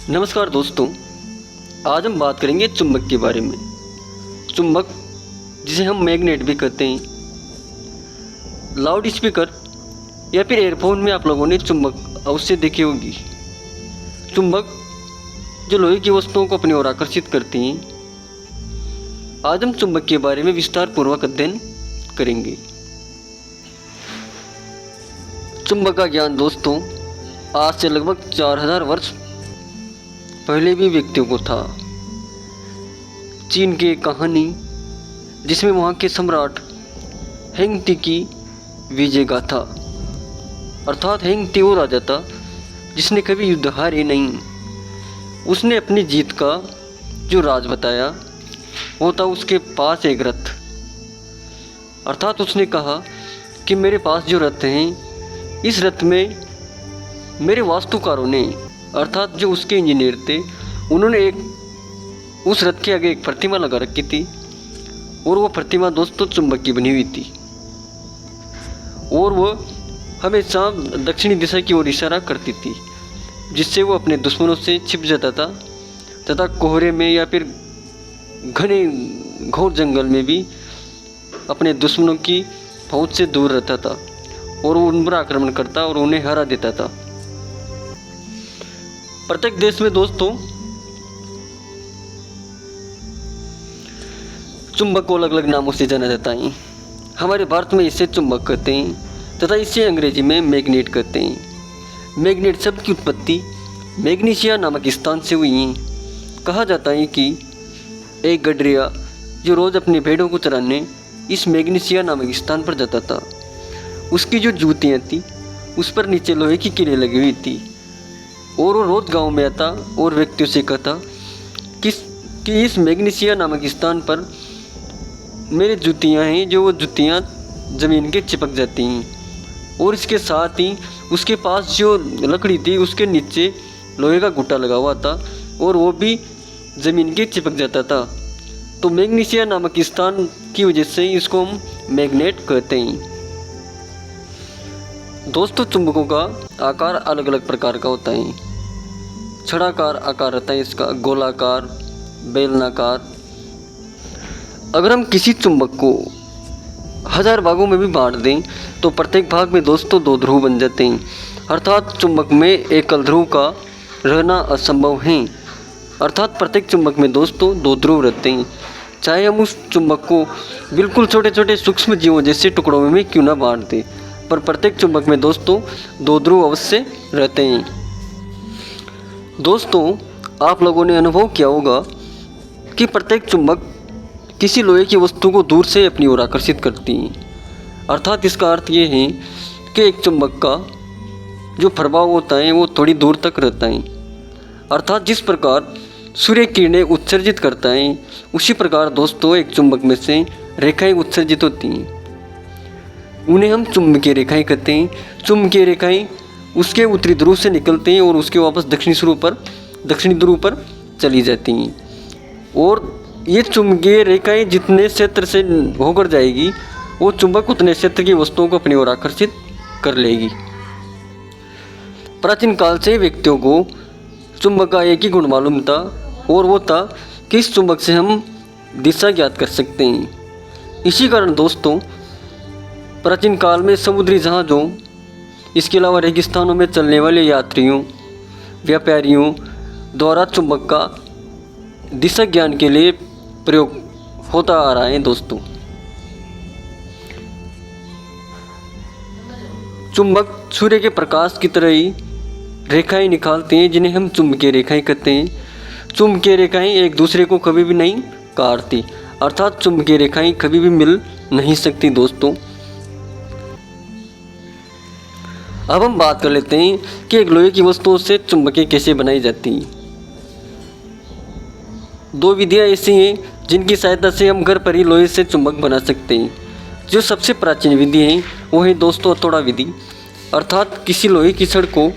नमस्कार दोस्तों, आज हम बात करेंगे चुंबक के बारे में। चुंबक जिसे हम मैग्नेट भी कहते हैं। लाउड स्पीकर या फिर एयरफोन में आप लोगों ने चुंबक अवश्य देखी होगी। चुंबक जो लोहे की वस्तुओं को अपनी ओर आकर्षित करती हैं। आज हम चुंबक के बारे में विस्तार पूर्वक अध्ययन करेंगे। चुंबक का ज्ञान दोस्तों आज से लगभग 4000 वर्ष पहले भी व्यक्तियों को था। चीन की एक कहानी जिसमें वहाँ के सम्राट हेंग टी की विजय गाथा, अर्थात हेंग टी वो राजा था जिसने कभी युद्ध हारे नहीं। उसने अपनी जीत का जो राज बताया वो था उसके पास एक रथ। अर्थात उसने कहा कि मेरे पास जो रथ हैं, इस रथ में मेरे वास्तुकारों ने, अर्थात जो उसके इंजीनियर थे, उन्होंने उस रथ के आगे एक प्रतिमा लगा रखी थी और वो प्रतिमा दोस्तों चुंबक की बनी हुई थी और वो हमेशा दक्षिणी दिशा की ओर इशारा करती थी, जिससे वो अपने दुश्मनों से छिप जाता था तथा कोहरे में या फिर घने घोर जंगल में भी अपने दुश्मनों की पहुंच से दूर रहता था और वो उन पर आक्रमण करता और उन्हें हरा देता था। प्रत्येक देश में दोस्तों चुंबक को अलग अलग नामों से जाना जाता है। हमारे भारत में इसे चुंबक कहते हैं तथा इसे अंग्रेजी में मैग्नेट कहते हैं। मैग्नेट शब्द की उत्पत्ति मैग्नीशिया नामक स्थान से हुई है। कहा जाता है कि एक गडरिया जो रोज़ अपनी भेड़ों को चराने इस मैग्नीशिया नामक स्थान पर जाता था, उसकी जो जूतियाँ थी उस पर नीचे लोहे की कीलें लगी हुई थी और वो रोज़ गांव में आता और व्यक्तियों से कहता कि इस मैग्नीशिया नामक स्थान पर मेरे जूतियाँ हैं, जो वो जूतियाँ ज़मीन के चिपक जाती हैं और इसके साथ ही उसके पास जो लकड़ी थी उसके नीचे लोहे का गुट्टा लगा हुआ था और वो भी ज़मीन के चिपक जाता था। तो मैग्नीशिया नामक स्थान की वजह से इसको हम मैग्नेट कहते हैं। दोस्तों चुंबकों का आकार अलग अलग प्रकार का होता है। छड़ाकार आकार रहता है इसका, गोलाकार, बेलनाकार। अगर हम किसी चुंबक को 1000 भागों में भी बांट दें तो प्रत्येक भाग में दोस्तों 2 ध्रुव बन जाते हैं। अर्थात चुंबक में एकल ध्रुव का रहना असंभव है। अर्थात प्रत्येक चुंबक में दोस्तों 2 ध्रुव रहते हैं। चाहे हम उस चुंबक को बिल्कुल छोटे छोटे सूक्ष्म जीवों जैसे टुकड़ों में क्यों ना बांट दें, पर प्रत्येक चुंबक में दोस्तों 2 ध्रुव अवश्य रहते हैं। दोस्तों आप लोगों ने अनुभव किया होगा कि प्रत्येक चुंबक किसी लोहे की वस्तु को दूर से अपनी ओर आकर्षित करती हैं। अर्थात इसका अर्थ ये है कि एक चुंबक का जो प्रभाव होता है वो थोड़ी दूर तक रहता है। अर्थात जिस प्रकार सूर्य किरणें उत्सर्जित करता है, उसी प्रकार दोस्तों एक चुंबक में से रेखाएं उत्सर्जित होती हैं। उन्हें हम चुंबकीय रेखाएं कहते हैं। चुंबकीय रेखाएं उसके उत्तरी ध्रुव से निकलते हैं और उसके वापस दक्षिणी ध्रुव पर चली जाती हैं और ये चुंबकीय रेखाएं जितने क्षेत्र से होकर जाएगी वो चुंबक उतने क्षेत्र की वस्तुओं को अपनी ओर आकर्षित कर लेगी। प्राचीन काल से व्यक्तियों को चुंबक का एक ही गुण मालूम था और वो था कि इस चुंबक से हम दिशा ज्ञात कर सकते हैं। इसी कारण दोस्तों प्राचीन काल में समुद्री जहाज़ों, इसके अलावा रेगिस्तानों में चलने वाले यात्रियों, व्यापारियों द्वारा चुंबक का दिशा ज्ञान के लिए प्रयोग होता आ रहा है। दोस्तों चुंबक सूर्य के प्रकाश की तरह ही रेखाएं निकालते हैं जिन्हें हम चुंबकीय रेखाएं कहते हैं। चुंबकीय रेखाएं एक दूसरे को कभी भी नहीं काटती, अर्थात चुंबकीय रेखाएं कभी भी मिल नहीं सकती। दोस्तों अब हम बात कर लेते हैं कि एक लोहे की वस्तुओं से चुंबकें कैसे बनाई जाती हैं। 2 विधियाँ ऐसी हैं जिनकी सहायता से हम घर पर ही लोहे से चुंबक बना सकते हैं। जो सबसे प्राचीन विधि है वो है दोस्तों हथौड़ा विधि। अर्थात किसी लोहे की छड़ को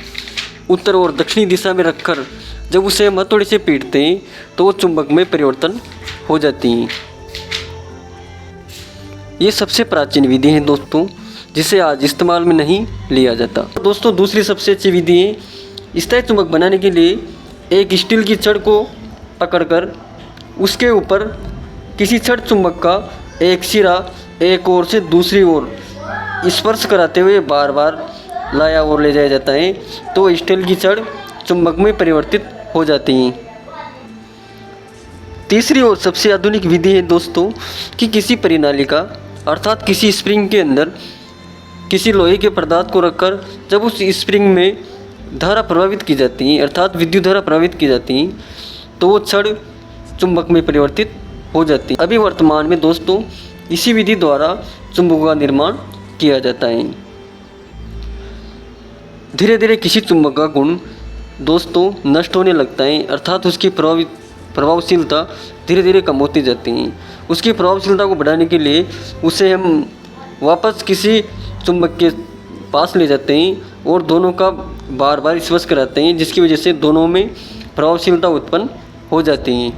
उत्तर और दक्षिणी दिशा में रखकर जब उसे हम हथौड़े से पीटते हैं तो वो चुंबक में परिवर्तन हो जाती हैं। ये सबसे प्राचीन विधि है दोस्तों, जिसे आज इस्तेमाल में नहीं लिया जाता। दोस्तों दूसरी सबसे अच्छी विधि है स्थायी चुंबक बनाने के लिए एक स्टील की छड़ को पकड़कर उसके ऊपर किसी छड़ चुंबक का एक सिरा एक ओर से दूसरी ओर स्पर्श कराते हुए बार बार लाया और ले जाया जाता है तो स्टील की छड़ चुंबक में परिवर्तित हो जाती हैं। तीसरी और सबसे आधुनिक विधि है दोस्तों कि किसी प्रणाली का अर्थात किसी स्प्रिंग के अंदर किसी लोहे के पदार्थ को रखकर जब उस स्प्रिंग में धारा प्रभावित की जाती है अर्थात विद्युत धारा प्रभावित की जाती है तो वो छड़ चुंबक में परिवर्तित हो जाती है। अभी वर्तमान में दोस्तों इसी विधि द्वारा चुंबकों का निर्माण किया जाता है। धीरे धीरे किसी चुंबक का गुण दोस्तों नष्ट होने लगता है अर्थात उसकी प्रभावशीलता धीरे धीरे कम होती जाती है। उसकी प्रभावशीलता को बढ़ाने के लिए उसे हम वापस किसी चुंबक के पास ले जाते हैं और दोनों का बार बार स्पर्श कराते हैं जिसकी वजह से दोनों में प्रभावशीलता उत्पन्न हो जाती है।